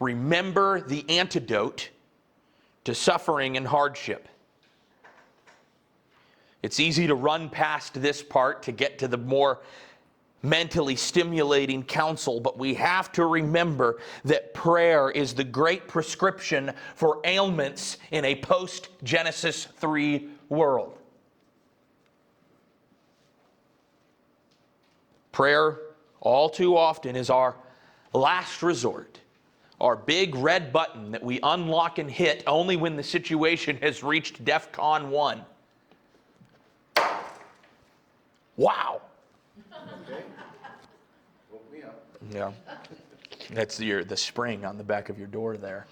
remember the antidote to suffering and hardship. It's easy to run past this part to get to the more mentally stimulating counsel, but we have to remember that prayer is the great prescription for ailments in a post-Genesis 3 world. Prayer, all too often, is our last resort, our big red button that we unlock and hit only when the situation has reached DEFCON 1. Wow. Okay. Woke me up. Yeah. That's the spring on the back of your door there.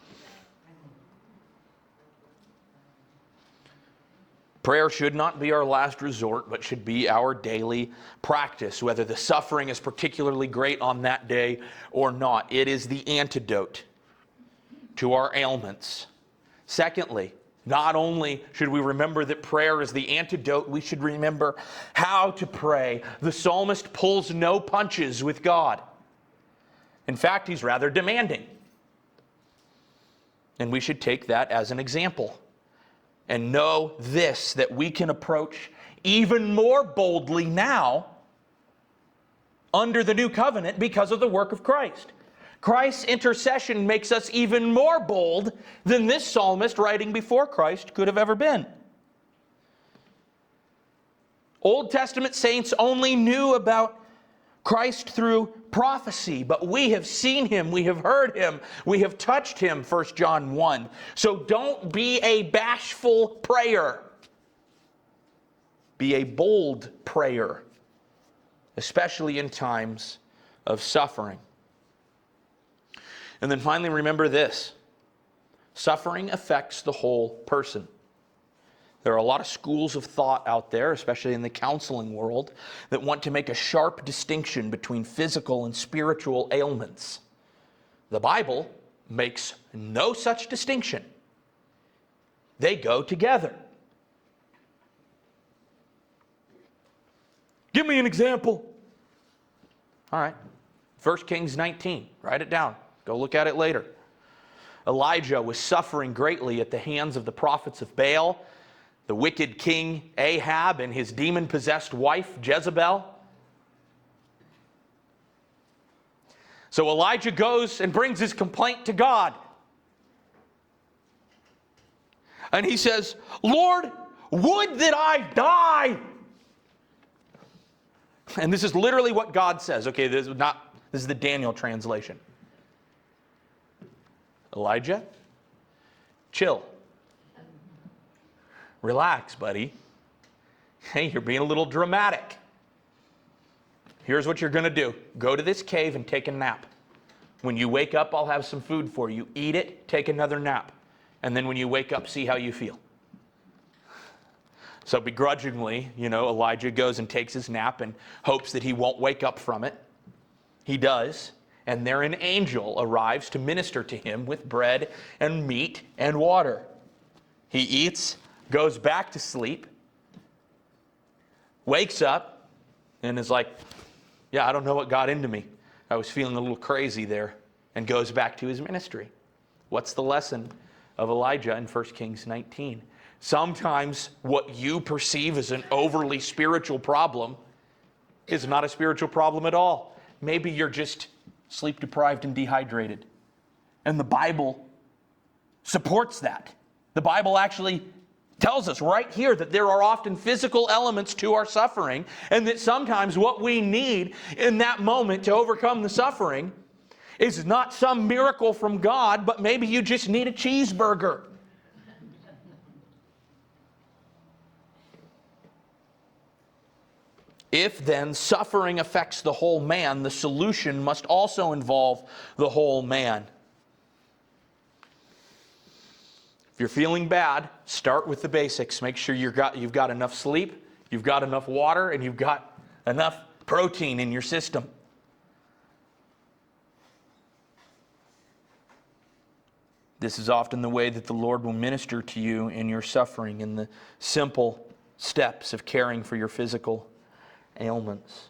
Prayer should not be our last resort, but should be our daily practice, whether the suffering is particularly great on that day or not. It is the antidote to our ailments. Secondly, not only should we remember that prayer is the antidote, we should remember how to pray. The psalmist pulls no punches with God. In fact, he's rather demanding. And we should take that as an example. And know this, that we can approach even more boldly now under the new covenant because of the work of Christ. Christ's intercession makes us even more bold than this psalmist writing before Christ could have ever been. Old Testament saints only knew about Christ through prophecy, but we have seen him, we have heard him, we have touched him, 1 John 1. So don't be a bashful prayer. Be a bold prayer, especially in times of suffering. And then finally, remember this. Suffering affects the whole person. There are a lot of schools of thought out there, especially in the counseling world, that want to make a sharp distinction between physical and spiritual ailments. The Bible makes no such distinction. They go together. Give me an example. All right. 1 Kings 19. Write it down. Go look at it later. Elijah was suffering greatly at the hands of the prophets of Baal, the wicked king Ahab and his demon-possessed wife Jezebel. So Elijah goes and brings his complaint to God. And he says, Lord, would that I die. And this is literally what God says. Okay, this is the Daniel translation. Elijah, chill. Relax, buddy. Hey, you're being a little dramatic. Here's what you're going to do. Go to this cave and take a nap. When you wake up, I'll have some food for you. Eat it, take another nap. And then when you wake up, see how you feel. So begrudgingly, Elijah goes and takes his nap and hopes that he won't wake up from it. He does. And there an angel arrives to minister to him with bread and meat and water. He eats, goes back to sleep, wakes up, and is like, yeah, I don't know what got into me. I was feeling a little crazy there, and goes back to his ministry. What's the lesson of Elijah in 1 Kings 19? Sometimes what you perceive as an overly spiritual problem is not a spiritual problem at all. Maybe you're just sleep deprived and dehydrated. And the Bible supports that. The Bible actually tells us right here that there are often physical elements to our suffering, and that sometimes what we need in that moment to overcome the suffering is not some miracle from God, but maybe you just need a cheeseburger. If then suffering affects the whole man, the solution must also involve the whole man. If you're feeling bad, start with the basics. Make sure you've got enough sleep, you've got enough water, and you've got enough protein in your system. This is often the way that the Lord will minister to you in your suffering, in the simple steps of caring for your physical ailments.